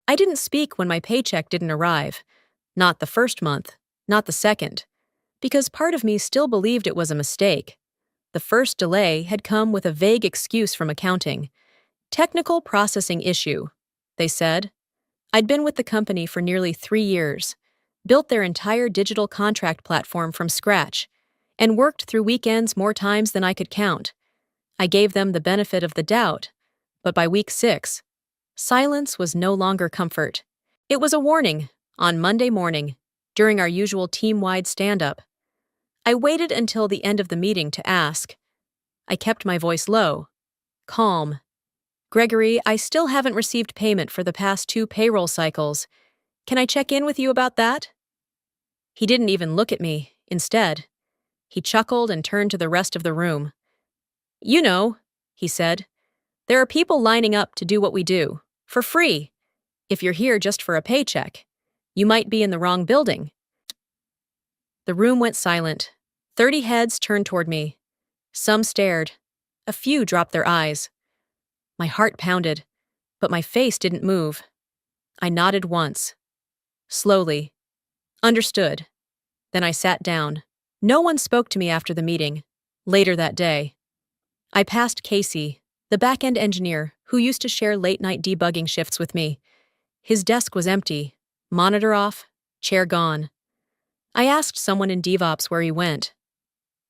I didn't speak when my paycheck didn't arrive. Not the first month, not the second, because part of me still believed it was a mistake. The first delay had come with a vague excuse from accounting. Technical processing issue, they said. I'd been with the company for nearly 3 years, built their entire digital contract platform from scratch, and worked through weekends more times than I could count. I gave them the benefit of the doubt, but by week 6, silence was no longer comfort. It was a warning. On Monday morning, during our usual team-wide stand-up, I waited until the end of the meeting to ask. I kept my voice low, calm. Gregory, I still haven't received payment for the past 2 payroll cycles. Can I check in with you about that? He didn't even look at me. Instead, he chuckled and turned to the rest of the room. You know, he said, there are people lining up to do what we do, for free. If you're here just for a paycheck, you might be in the wrong building. The room went silent. 30 heads turned toward me. Some stared. A few dropped their eyes. My heart pounded, but my face didn't move. I nodded once. Slowly. Understood. Then I sat down. No one spoke to me after the meeting. Later that day, I passed Casey, the back-end engineer who used to share late-night debugging shifts with me. His desk was empty, monitor off, chair gone. I asked someone in DevOps where he went.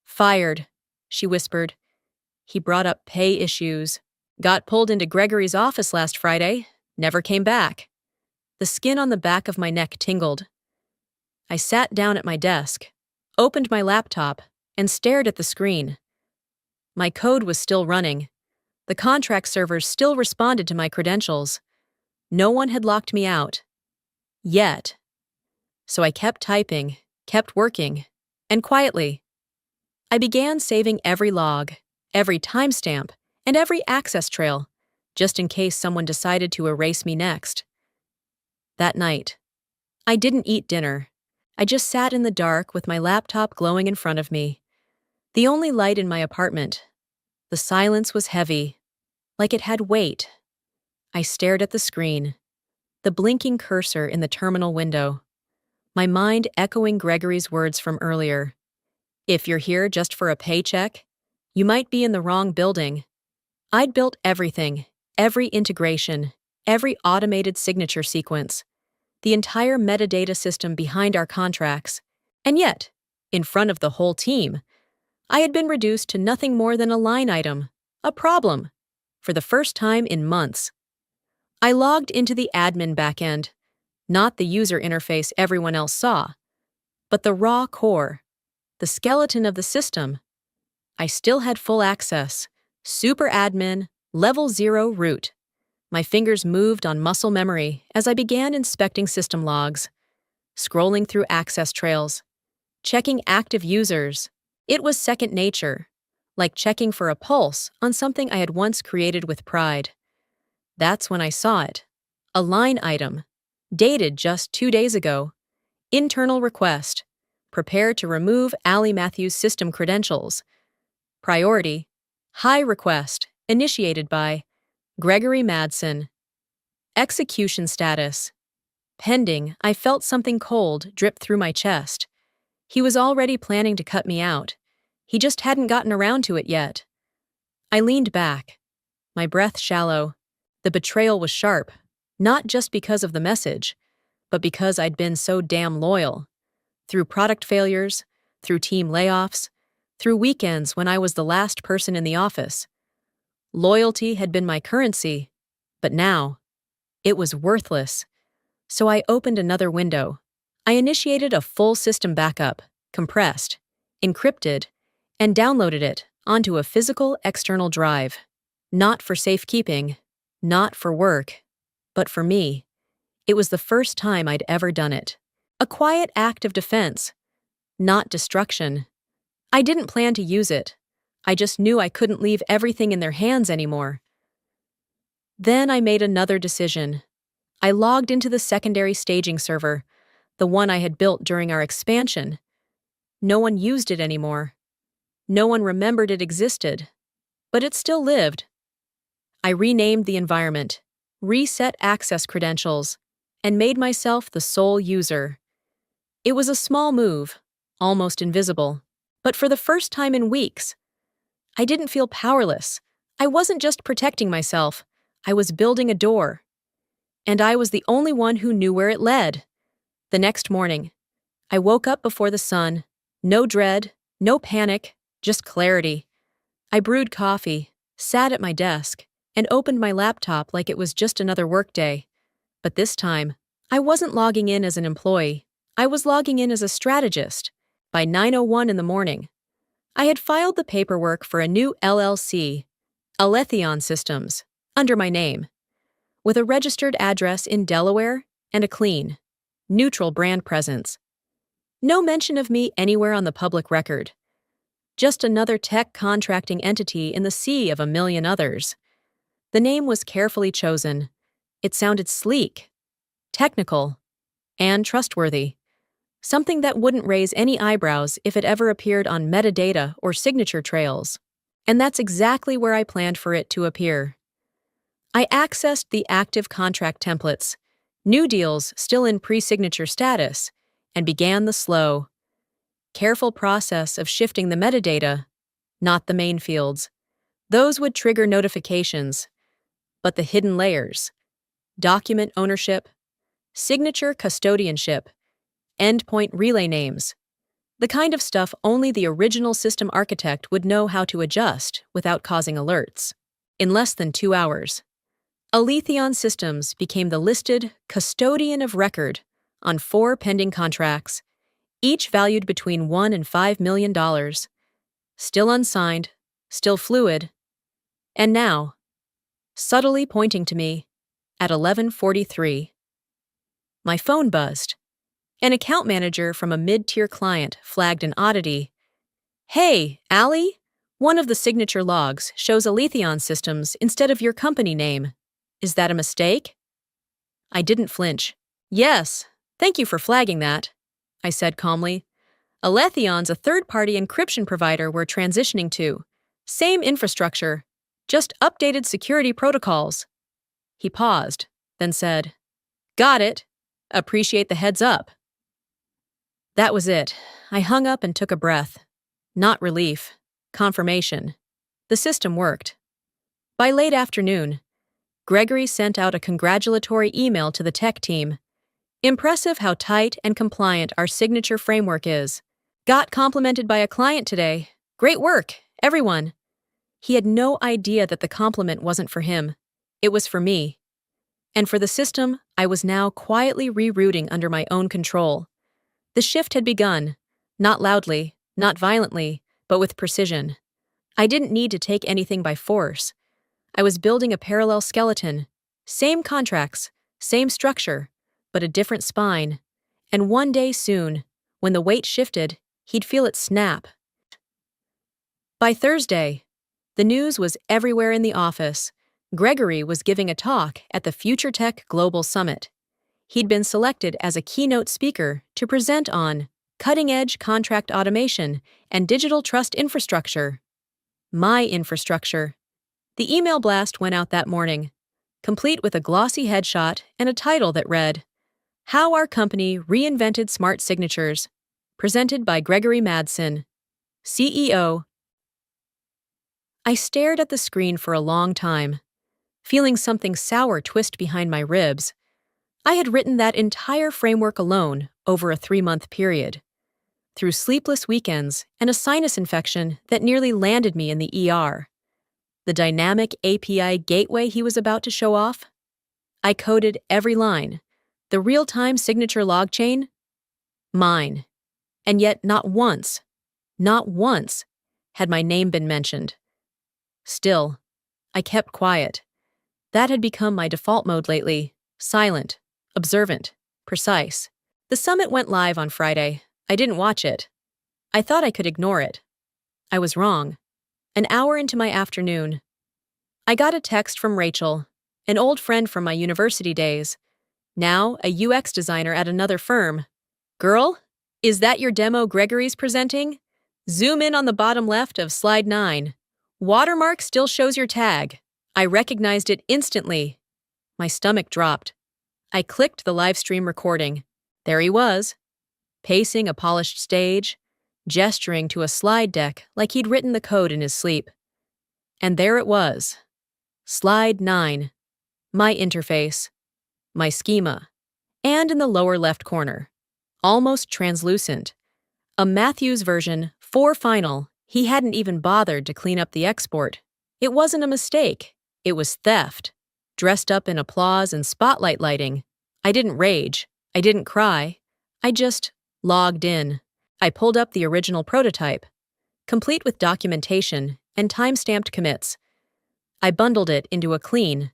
Fired, she whispered. He brought up pay issues. Got pulled into Gregory's office last Friday, never came back. The skin on the back of my neck tingled. I sat down at my desk, opened my laptop, and stared at the screen. My code was still running. The contract servers still responded to my credentials. No one had locked me out. Yet. So I kept typing, kept working, and quietly. I began saving every log, every timestamp, and every access trail, just in case someone decided to erase me next. That night, I didn't eat dinner. I just sat in the dark with my laptop glowing in front of me. The only light in my apartment. The silence was heavy, like it had weight. I stared at the screen, the blinking cursor in the terminal window, my mind echoing Gregory's words from earlier. If you're here just for a paycheck, you might be in the wrong building. I'd built everything, every integration, every automated signature sequence, the entire metadata system behind our contracts, and yet, in front of the whole team, I had been reduced to nothing more than a line item, a problem, for the first time in months. I logged into the admin backend, not the user interface everyone else saw, but the raw core, the skeleton of the system. I still had full access, super admin, level 0 root. My fingers moved on muscle memory as I began inspecting system logs, scrolling through access trails, checking active users. It was second nature, like checking for a pulse on something I had once created with pride. That's when I saw it. A line item, dated just 2 days ago. Internal request. Prepare to remove Allie Matthews' system credentials. Priority. High request, initiated by Gregory Madsen. Execution status. Pending, I felt something cold drip through my chest. He was already planning to cut me out. He just hadn't gotten around to it yet. I leaned back, my breath shallow. The betrayal was sharp, not just because of the message, but because I'd been so damn loyal. Through product failures, through team layoffs, through weekends when I was the last person in the office. Loyalty had been my currency, but now, it was worthless. So I opened another window. I initiated a full system backup, compressed, encrypted, and downloaded it onto a physical external drive. Not for safekeeping, not for work, but for me. It was the first time I'd ever done it. A quiet act of defense, not destruction. I didn't plan to use it. I just knew I couldn't leave everything in their hands anymore. Then I made another decision. I logged into the secondary staging server, the one I had built during our expansion. No one used it anymore. No one remembered it existed, but it still lived. I renamed the environment, reset access credentials, and made myself the sole user. It was a small move, almost invisible, but for the first time in weeks, I didn't feel powerless. I wasn't just protecting myself, I was building a door. And I was the only one who knew where it led. The next morning, I woke up before the sun. No dread, no panic, just clarity. I brewed coffee, sat at my desk, and opened my laptop like it was just another workday. But this time, I wasn't logging in as an employee. I was logging in as a strategist. By 9:01 in the morning, I had filed the paperwork for a new LLC, Aletheon Systems, under my name, with a registered address in Delaware and a clean, neutral brand presence. No mention of me anywhere on the public record. Just another tech contracting entity in the sea of a million others. The name was carefully chosen. It sounded sleek, technical, and trustworthy. Something that wouldn't raise any eyebrows if it ever appeared on metadata or signature trails. And that's exactly where I planned for it to appear. I accessed the active contract templates, new deals still in pre-signature status, and began the slow, careful process of shifting the metadata, not the main fields. Those would trigger notifications, but the hidden layers, document ownership, signature custodianship, endpoint relay names, the kind of stuff only the original system architect would know how to adjust without causing alerts. In less than 2 hours, Aletheon Systems became the listed custodian of record on 4 pending contracts, each valued between $1 and $5 million, still unsigned, still fluid, and now, subtly pointing to me, at 11:43. My phone buzzed. An account manager from a mid-tier client flagged an oddity. "Hey, Allie, one of the signature logs shows Aletheon Systems instead of your company name. Is that a mistake?" I didn't flinch. "Yes, thank you for flagging that," I said calmly. "Aletheon's a third-party encryption provider we're transitioning to. Same infrastructure, just updated security protocols." He paused, then said, "Got it. Appreciate the heads up." That was it. I hung up and took a breath. Not relief, confirmation. The system worked. By late afternoon, Gregory sent out a congratulatory email to the tech team. "Impressive how tight and compliant our signature framework is. Got complimented by a client today. Great work, everyone." He had no idea that the compliment wasn't for him. It was for me. And for the system, I was now quietly rerouting under my own control. The shift had begun, not loudly, not violently, but with precision. I didn't need to take anything by force. I was building a parallel skeleton. Same contracts, same structure, but a different spine. And one day soon, when the weight shifted, he'd feel it snap. By Thursday, the news was everywhere in the office. Gregory was giving a talk at the Future Tech Global Summit. He'd been selected as a keynote speaker to present on cutting-edge contract automation and digital trust infrastructure. My infrastructure. The email blast went out that morning, complete with a glossy headshot and a title that read, "How Our Company Reinvented Smart Signatures," presented by Gregory Madsen, CEO. I stared at the screen for a long time, feeling something sour twist behind my ribs. I had written that entire framework alone over a 3-month period, through sleepless weekends and a sinus infection that nearly landed me in the ER. The dynamic API gateway he was about to show off? I coded every line. The real-time signature log chain? Mine. And yet not once had my name been mentioned. Still, I kept quiet. That had become my default mode lately, silent, observant, precise. The summit went live on Friday. I didn't watch it. I thought I could ignore it. I was wrong. An hour into my afternoon, I got a text from Rachel, an old friend from my university days, now a UX designer at another firm. "Girl, is that your demo Gregory's presenting? Zoom in on the bottom left of slide 9. Watermark still shows your tag." I recognized it instantly. My stomach dropped. I clicked the live stream recording. There he was, pacing a polished stage, gesturing to a slide deck like he'd written the code in his sleep. And there it was. Slide 9. My interface. My schema. And in the lower left corner, almost translucent, a Matthews version 4 final. He hadn't even bothered to clean up the export. It wasn't a mistake. It was theft. Dressed up in applause and spotlight lighting. I didn't rage. I didn't cry. I just logged in. I pulled up the original prototype, complete with documentation and time-stamped commits. I bundled it into a clean,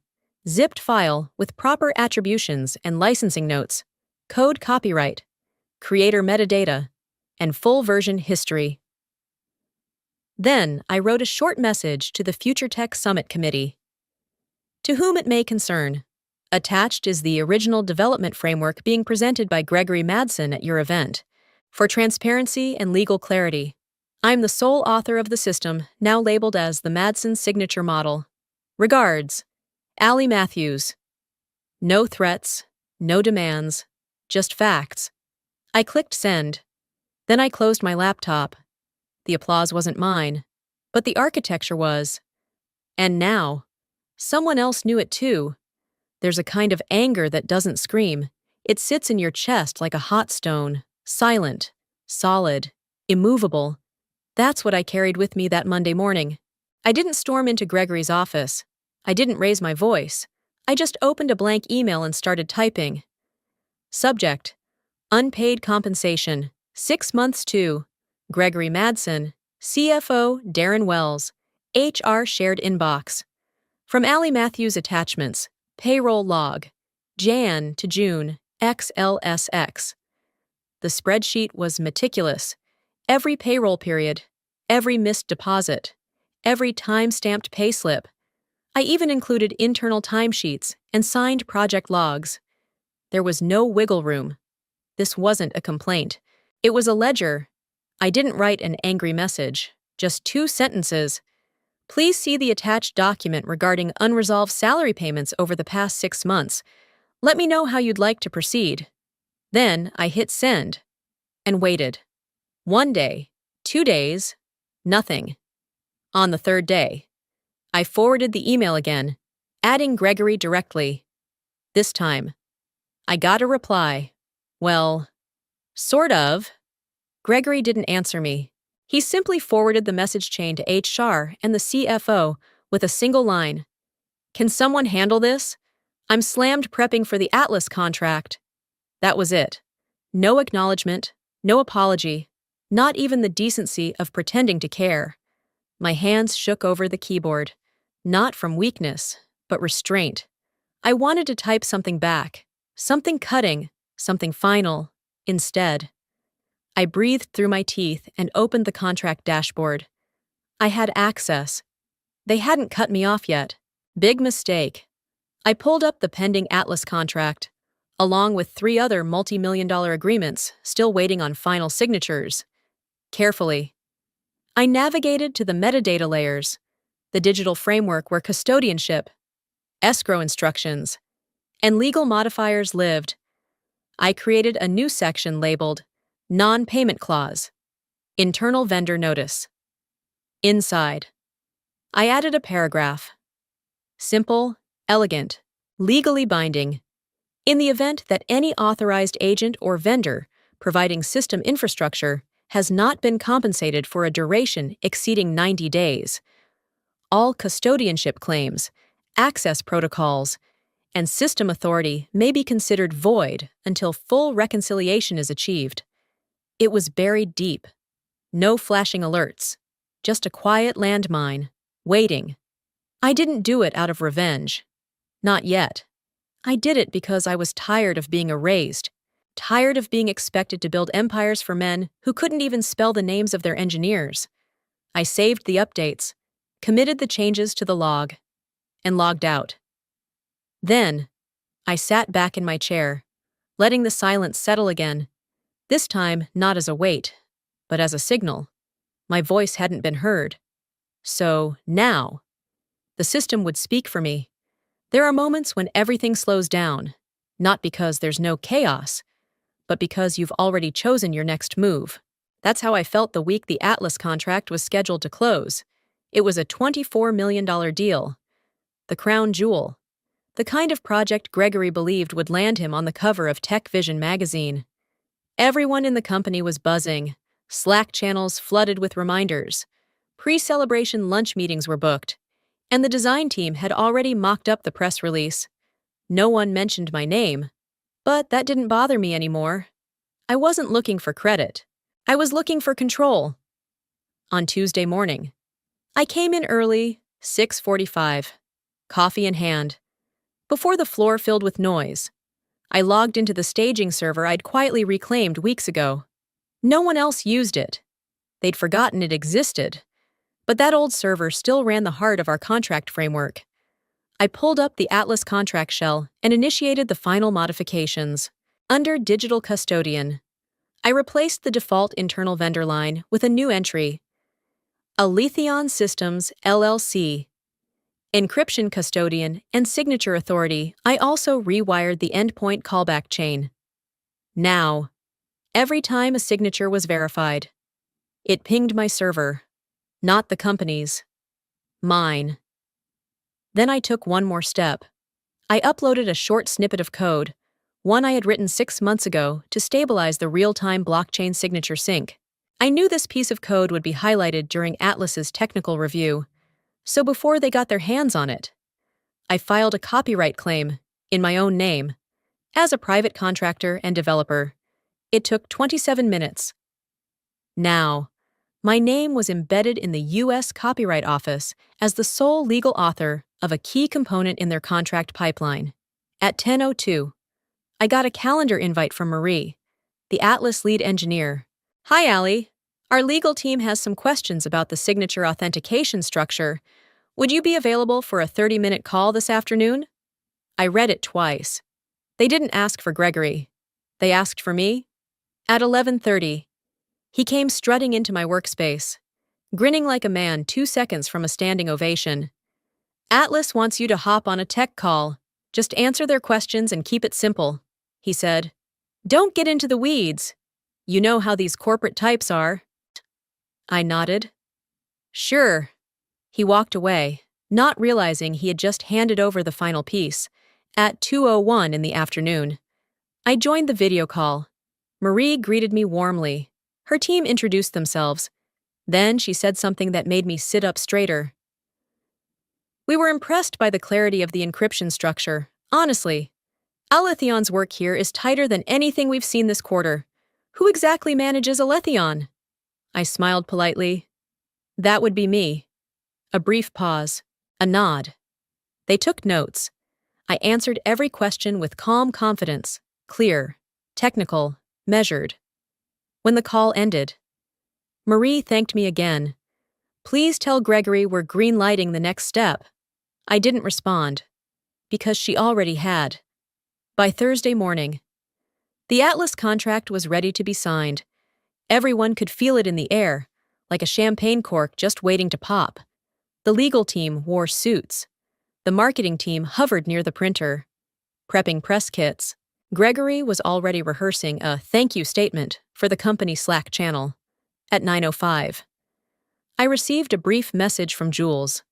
zipped file with proper attributions and licensing notes, code copyright, creator metadata, and full version history. Then I wrote a short message to the Future Tech Summit Committee. To whom it may concern, attached is the original development framework being presented by Gregory Madsen at your event. For transparency and legal clarity, I'm the sole author of the system, now labeled as the Madsen Signature Model. Regards, Allie Matthews. No threats, no demands, just facts. I clicked send. Then I closed my laptop. The applause wasn't mine, but the architecture was. And now, someone else knew it too. There's a kind of anger that doesn't scream. It sits in your chest like a hot stone, silent, solid, immovable. That's what I carried with me that Monday morning. I didn't storm into Gregory's office. I didn't raise my voice. I just opened a blank email and started typing. Subject: Unpaid compensation, 6 months to Gregory Madsen, CFO Darren Wells, HR shared inbox. From Allie Matthews attachments, payroll log, Jan to June, XLSX. The spreadsheet was meticulous. Every payroll period, every missed deposit, every time-stamped payslip. I even included internal timesheets and signed project logs. There was no wiggle room. This wasn't a complaint. It was a ledger. I didn't write an angry message, just 2 sentences. Please see the attached document regarding unresolved salary payments over the past 6 months. Let me know how you'd like to proceed. Then I hit send and waited. 1 day, 2 days, nothing. On the 3rd day, I forwarded the email again, adding Gregory directly. This time, I got a reply. Well, sort of. Gregory didn't answer me. He simply forwarded the message chain to HR and the CFO with a single line. Can someone handle this? I'm slammed prepping for the Atlas contract. That was it. No acknowledgement, no apology, not even the decency of pretending to care. My hands shook over the keyboard, not from weakness, but restraint. I wanted to type something back, something cutting, something final. Instead, I breathed through my teeth and opened the contract dashboard. I had access. They hadn't cut me off yet. Big mistake. I pulled up the pending Atlas contract, along with 3 other multi-million-dollar agreements still waiting on final signatures. Carefully, I navigated to the metadata layers, the digital framework where custodianship, escrow instructions, and legal modifiers lived. I created a new section labeled Non-Payment Clause, Internal Vendor Notice. Inside, I added a paragraph. Simple, elegant, legally binding. In the event that any authorized agent or vendor providing system infrastructure has not been compensated for a duration exceeding 90 days, all custodianship claims, access protocols, and system authority may be considered void until full reconciliation is achieved. It was buried deep. No flashing alerts. Just a quiet landmine, waiting. I didn't do it out of revenge. Not yet. I did it because I was tired of being erased, tired of being expected to build empires for men who couldn't even spell the names of their engineers. I saved the updates, committed the changes to the log, and logged out. Then, I sat back in my chair, letting the silence settle again, this time not as a weight, but as a signal. My voice hadn't been heard. So, now, the system would speak for me. There are moments when everything slows down. Not because there's no chaos, but because you've already chosen your next move. That's how I felt the week the Atlas contract was scheduled to close. It was a $24 million deal. The crown jewel. The kind of project Gregory believed would land him on the cover of Tech Vision magazine. Everyone in the company was buzzing. Slack channels flooded with reminders. Pre-celebration lunch meetings were booked, and the design team had already mocked up the press release. No one mentioned my name, but that didn't bother me anymore. I wasn't looking for credit. I was looking for control. On Tuesday morning, I came in early, 6:45, coffee in hand. Before the floor filled with noise, I logged into the staging server I'd quietly reclaimed weeks ago. No one else used it. They'd forgotten it existed. But that old server still ran the heart of our contract framework. I pulled up the Atlas contract shell and initiated the final modifications. Under Digital Custodian, I replaced the default internal vendor line with a new entry. Aletheon Systems, LLC. Encryption Custodian and Signature Authority. I also rewired the endpoint callback chain. Now, every time a signature was verified, it pinged my server, not the company's. Mine. Then I took one more step. I uploaded a short snippet of code, one I had written 6 months ago, to stabilize the real-time blockchain signature sync. I knew this piece of code would be highlighted during Atlas's technical review, so before they got their hands on it, I filed a copyright claim, in my own name. As a private contractor and developer, it took 27 minutes. Now, my name was embedded in the U.S. Copyright Office as the sole legal author of a key component in their contract pipeline. At 10:02, I got a calendar invite from Marie, the Atlas lead engineer. "Hi, Allie. Our legal team has some questions about the signature authentication structure. Would you be available for a 30-minute call this afternoon?" I read it twice. They didn't ask for Gregory. They asked for me. At 11:30, he came strutting into my workspace, grinning like a man 2 seconds from a standing ovation. "Atlas wants you to hop on a tech call. Just answer their questions and keep it simple," he said. "Don't get into the weeds. You know how these corporate types are." I nodded. "Sure." He walked away, not realizing he had just handed over the final piece. At 2:01 in the afternoon, I joined the video call. Marie greeted me warmly. Her team introduced themselves. Then she said something that made me sit up straighter. "We were impressed by the clarity of the encryption structure. Honestly, Aletheon's work here is tighter than anything we've seen this quarter. Who exactly manages Aletheon?" I smiled politely. "That would be me." A brief pause. A nod. They took notes. I answered every question with calm confidence, clear, technical, measured. When the call ended, Marie thanked me again. "Please tell Gregory we're green-lighting the next step." I didn't respond, because she already had. By Thursday morning, the Atlas contract was ready to be signed. Everyone could feel it in the air, like a champagne cork just waiting to pop. The legal team wore suits. The marketing team hovered near the printer, prepping press kits. Gregory was already rehearsing a thank you statement for the company Slack channel. At 9:05, I received a brief message from Jules,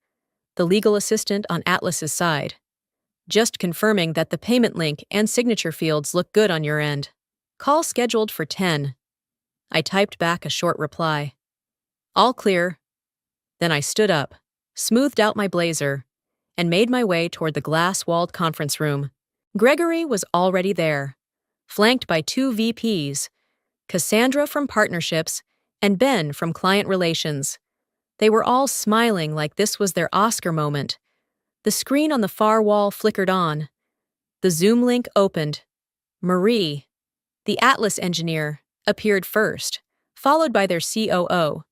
the legal assistant on Atlas's side, just confirming that the payment link and signature fields look good on your end. Call scheduled for 10. I typed back a short reply. All clear. Then I stood up, smoothed out my blazer, and made my way toward the glass-walled conference room. Gregory was already there, flanked by 2 VPs, Cassandra from Partnerships and Ben from Client Relations. They were all smiling like this was their Oscar moment. The screen on the far wall flickered on. The Zoom link opened. Marie, the Atlas engineer, appeared first, followed by their COO,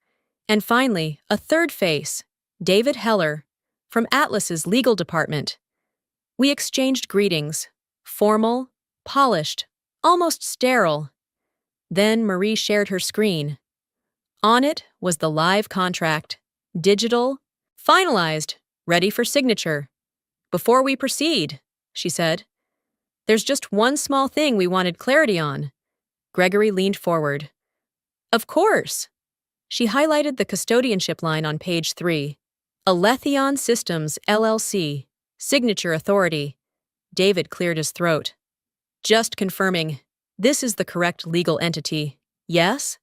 and finally, a third face, David Heller, from Atlas's legal department. We exchanged greetings, formal, polished, almost sterile. Then Marie shared her screen. On it was the live contract, digital, finalized, ready for signature. "Before we proceed," she said, There's just one small thing we wanted clarity on. Gregory leaned forward. Of course. She highlighted the custodianship line on page 3. Aletheon Systems, LLC. Signature authority. David cleared his throat. Just confirming. This is the correct legal entity. Yes?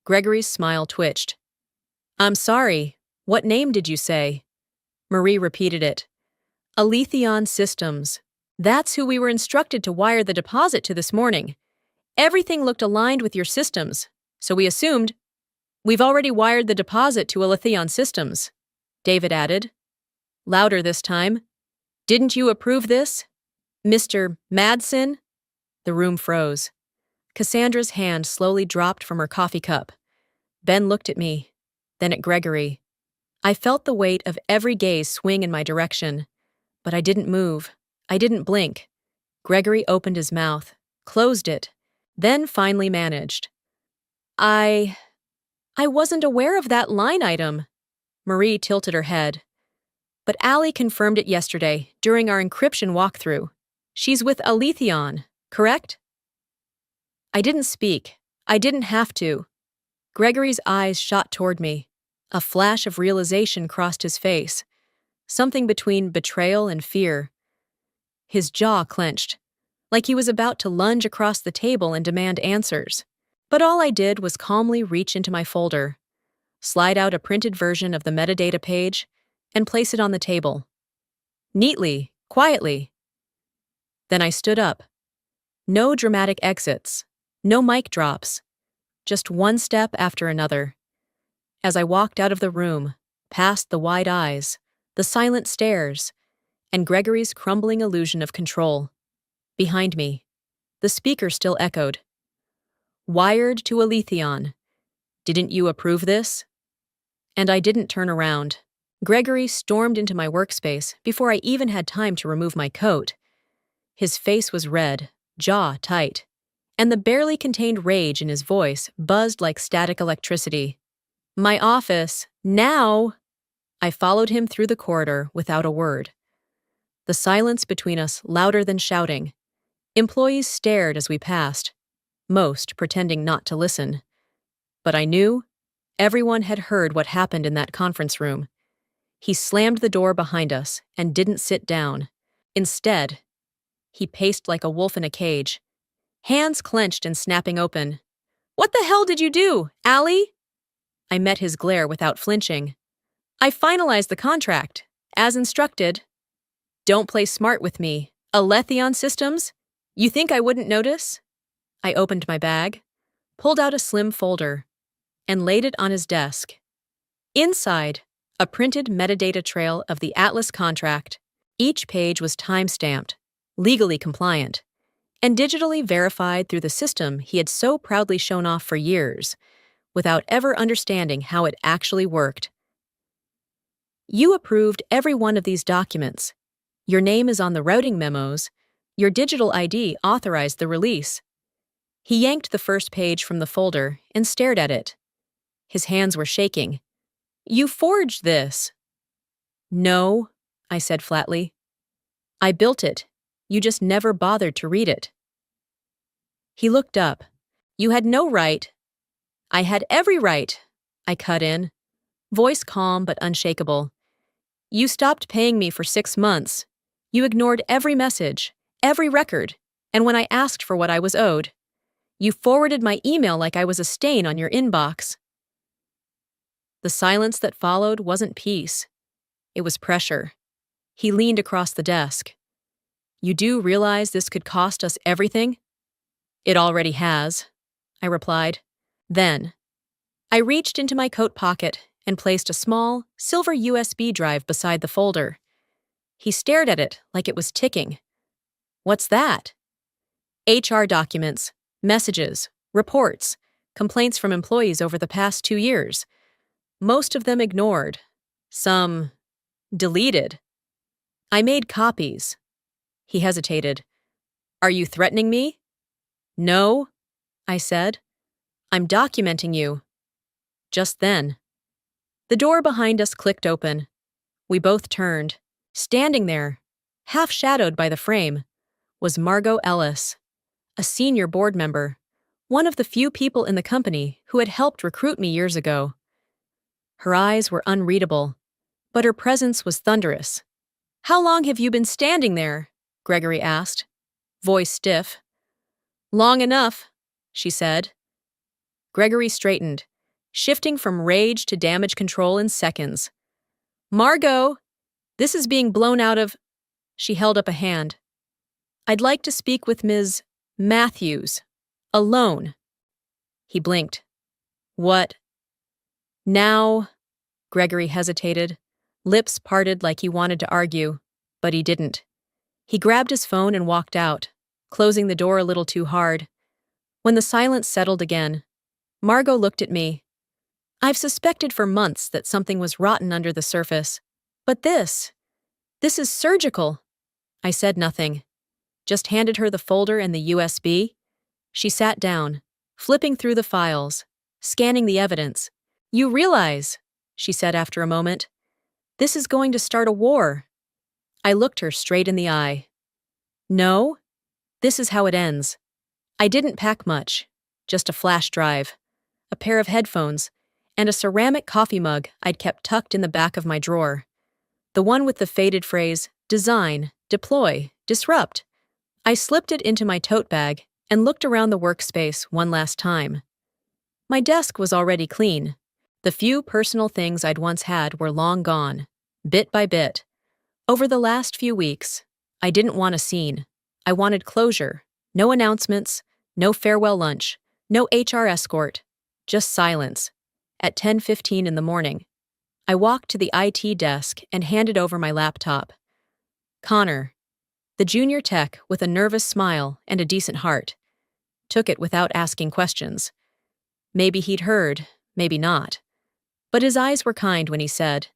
Gregory's smile twitched. I'm sorry. What name did you say? Marie repeated it. Aletheon Systems. That's who we were instructed to wire the deposit to this morning. Everything looked aligned with your systems, so we assumed. We've already wired the deposit to Aletheon Systems, David added. Louder this time. Didn't you approve this? Mr. Madsen? The room froze. Cassandra's hand slowly dropped from her coffee cup. Ben looked at me, then at Gregory. I felt the weight of every gaze swing in my direction, but I didn't move. I didn't blink. Gregory opened his mouth, closed it, then finally managed. I wasn't aware of that line item. Marie tilted her head. But Allie confirmed it yesterday during our encryption walkthrough. She's with Aletheon, correct? I didn't speak. I didn't have to. Gregory's eyes shot toward me. A flash of realization crossed his face. Something between betrayal and fear. His jaw clenched, like he was about to lunge across the table and demand answers. But all I did was calmly reach into my folder, slide out a printed version of the metadata page, and place it on the table. Neatly, quietly. Then I stood up. No dramatic exits, no mic drops, just one step after another. As I walked out of the room, past the wide eyes, the silent stares, and Gregory's crumbling illusion of control. Behind me, the speaker still echoed. Wired to Aletheon. Didn't you approve this? And I didn't turn around. Gregory stormed into my workspace before I even had time to remove my coat. His face was red, jaw tight, and the barely contained rage in his voice buzzed like static electricity. My office, now! I followed him through the corridor without a word. The silence between us louder than shouting. Employees stared as we passed, most pretending not to listen. But I knew everyone had heard what happened in that conference room. He slammed the door behind us and didn't sit down. Instead, he paced like a wolf in a cage, hands clenched and snapping open. What the hell did you do, Allie? I met his glare without flinching. I finalized the contract, as instructed. Don't play smart with me. Aletheon Systems? You think I wouldn't notice? I opened my bag, pulled out a slim folder, and laid it on his desk. Inside, a printed metadata trail of the Atlas contract. Each page was time-stamped, legally compliant, and digitally verified through the system he had so proudly shown off for years, without ever understanding how it actually worked. You approved every one of these documents. Your name is on the routing memos. Your digital ID authorized the release. He yanked the first page from the folder and stared at it. His hands were shaking. You forged this. No, I said flatly. I built it. You just never bothered to read it. He looked up. You had no right. I had every right, I cut in, voice calm but unshakable. You stopped paying me for 6 months. You ignored every message, every record, and when I asked for what I was owed, you forwarded my email like I was a stain on your inbox. The silence that followed wasn't peace. It was pressure. He leaned across the desk. You do realize this could cost us everything? It already has, I replied. Then, I reached into my coat pocket and placed a small, silver USB drive beside the folder. He stared at it like it was ticking. What's that? HR documents, messages, reports, complaints from employees over the past 2 years. Most of them ignored. Some deleted. I made copies. He hesitated. Are you threatening me? No, I said. I'm documenting you. Just then, the door behind us clicked open. We both turned, standing there, half shadowed by the frame, was Margot Ellis, a senior board member, one of the few people in the company who had helped recruit me years ago. Her eyes were unreadable, but her presence was thunderous. "How long have you been standing there?" Gregory asked, voice stiff. "Long enough," she said. Gregory straightened, shifting from rage to damage control in seconds. "Margot, this is being blown out of—" She held up a hand. "I'd like to speak with Ms. Matthews. Alone." He blinked. "What?" "Now—" Gregory hesitated, lips parted like he wanted to argue, but he didn't. He grabbed his phone and walked out, closing the door a little too hard. When the silence settled again, Margot looked at me. "I've suspected for months that something was rotten under the surface. But this is surgical." I said nothing, just handed her the folder and the USB. She sat down, flipping through the files, scanning the evidence. "You realize," she said after a moment, "this is going to start a war." I looked her straight in the eye. "No, this is how it ends." I didn't pack much, just a flash drive, a pair of headphones, and a ceramic coffee mug I'd kept tucked in the back of my drawer. The one with the faded phrase, "Design, Deploy, Disrupt." I slipped it into my tote bag and looked around the workspace one last time. My desk was already clean. The few personal things I'd once had were long gone, bit by bit. Over the last few weeks, I didn't want a scene. I wanted closure. No announcements, no farewell lunch, no HR escort, just silence. At 10:15 in the morning, I walked to the IT desk and handed over my laptop. Connor, the junior tech with a nervous smile and a decent heart, took it without asking questions. Maybe he'd heard, maybe not. But his eyes were kind when he said,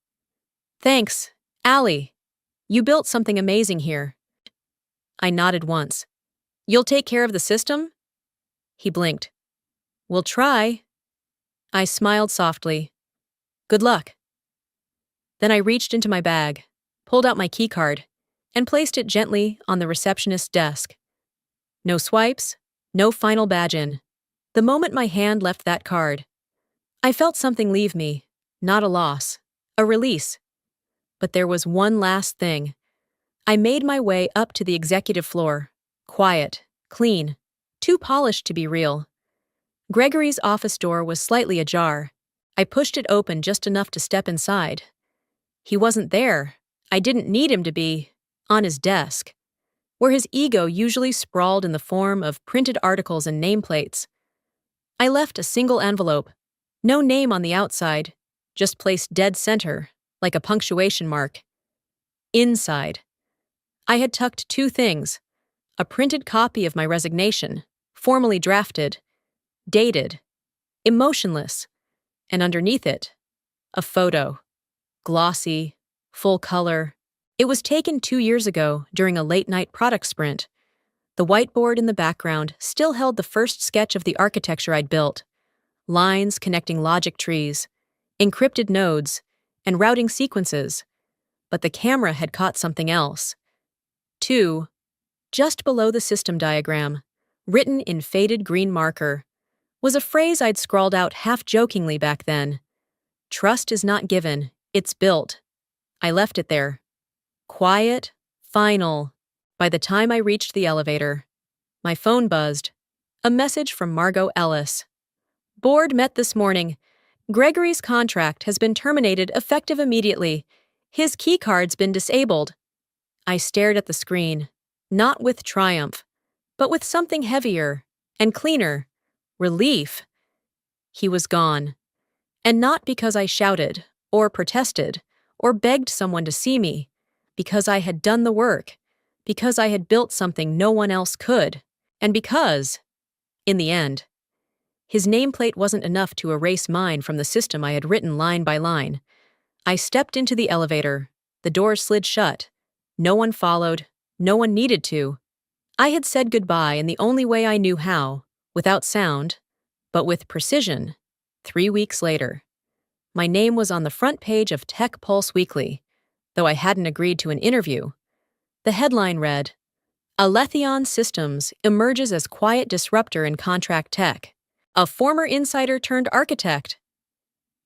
"Thanks, Allie. You built something amazing here." I nodded once. "You'll take care of the system?" He blinked. "We'll try." I smiled softly. "Good luck." Then I reached into my bag, pulled out my keycard, and placed it gently on the receptionist's desk. No swipes, no final badge in. The moment my hand left that card, I felt something leave me, not a loss, a release. But there was one last thing. I made my way up to the executive floor, quiet, clean, too polished to be real. Gregory's office door was slightly ajar. I pushed it open just enough to step inside. He wasn't there. I didn't need him to be on his desk, where his ego usually sprawled in the form of printed articles and nameplates. I left a single envelope, no name on the outside, just placed dead center, like a punctuation mark. Inside, I had tucked two things: a printed copy of my resignation, formally drafted, dated, emotionless, and underneath it, a photo, glossy, full color. It was taken 2 years ago during a late-night product sprint. The whiteboard in the background still held the first sketch of the architecture I'd built: lines connecting logic trees, encrypted nodes, and routing sequences. But the camera had caught something else. 2, just below the system diagram, written in faded green marker, was a phrase I'd scrawled out half-jokingly back then. "Trust is not given, it's built." I left it there. Quiet, final. By the time I reached the elevator, my phone buzzed. A message from Margot Ellis. "Board met this morning. Gregory's contract has been terminated effective immediately. His keycard's been disabled." I stared at the screen, not with triumph, but with something heavier and cleaner: relief. He was gone. And not because I shouted, or protested, or begged someone to see me, because I had done the work, because I had built something no one else could, and because, in the end, his nameplate wasn't enough to erase mine from the system I had written line by line. I stepped into the elevator. The doors slid shut. No one followed. No one needed to. I had said goodbye in the only way I knew how, without sound, but with precision. 3 weeks later, my name was on the front page of Tech Pulse Weekly, though I hadn't agreed to an interview. The headline read, Aletheon Systems emerges as quiet disruptor in contract tech. A former insider turned architect.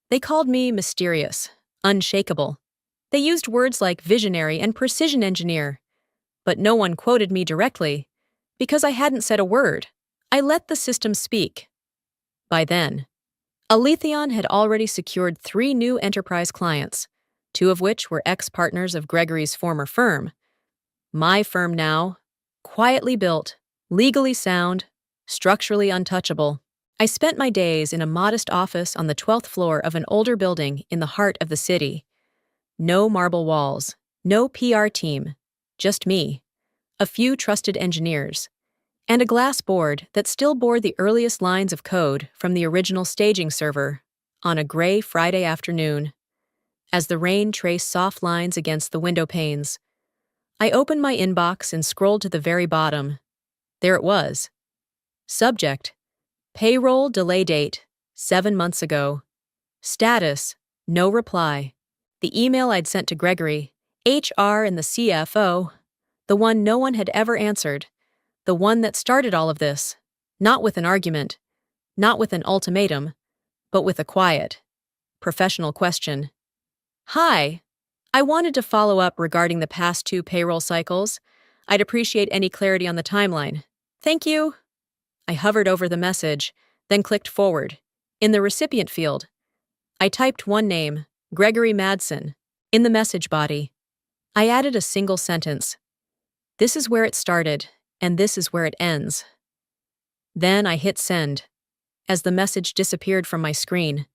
They called me mysterious, unshakable. They used words like visionary and precision engineer. But no one quoted me directly, because I hadn't said a word. I let the system speak. By then, Aletheon had already secured 3 new enterprise clients, 2 of which were ex-partners of Gregory's former firm. My firm now, quietly built, legally sound, structurally untouchable. I spent my days in a modest office on the 12th floor of an older building in the heart of the city. No marble walls, no PR team, just me, a few trusted engineers, and a glass board that still bore the earliest lines of code from the original staging server on a gray Friday afternoon. As the rain traced soft lines against the window panes, I opened my inbox and scrolled to the very bottom. There it was. Subject: Payroll delay date, 7 months ago. Status: no reply. The email I'd sent to Gregory, HR and the CFO, the one no one had ever answered, the one that started all of this, not with an argument, not with an ultimatum, but with a quiet, professional question. Hi, I wanted to follow up regarding the past 2 payroll cycles. I'd appreciate any clarity on the timeline. Thank you. I hovered over the message, then clicked forward. In the recipient field, I typed one name, Gregory Madsen. In the message body, I added a single sentence. This is where it started, and this is where it ends. Then I hit send. As the message disappeared from my screen,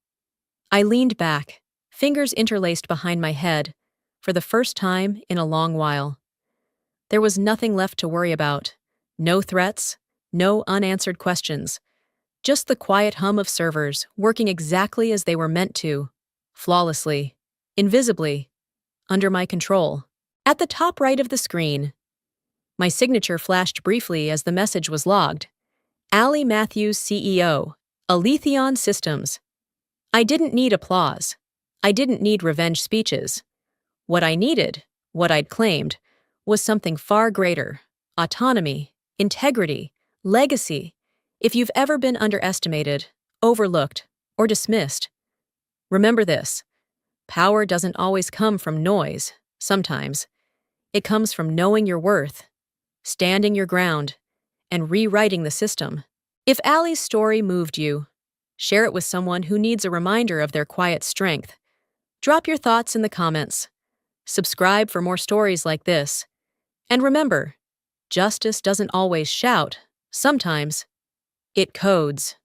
I leaned back, fingers interlaced behind my head, for the first time in a long while. There was nothing left to worry about. No threats, no unanswered questions. Just the quiet hum of servers working exactly as they were meant to, flawlessly, invisibly, under my control. At the top right of the screen, my signature flashed briefly as the message was logged. Ali Matthews, CEO, Aletheon Systems. I didn't need applause. I didn't need revenge speeches. What I needed, what I'd claimed, was something far greater: autonomy, integrity, legacy. If you've ever been underestimated, overlooked, or dismissed, remember this: power doesn't always come from noise. Sometimes it comes from knowing your worth, standing your ground, and rewriting the system. If Ali's story moved you, share it with someone who needs a reminder of their quiet strength. Drop your thoughts in the comments. Subscribe for more stories like this. And remember, justice doesn't always shout. Sometimes it codes.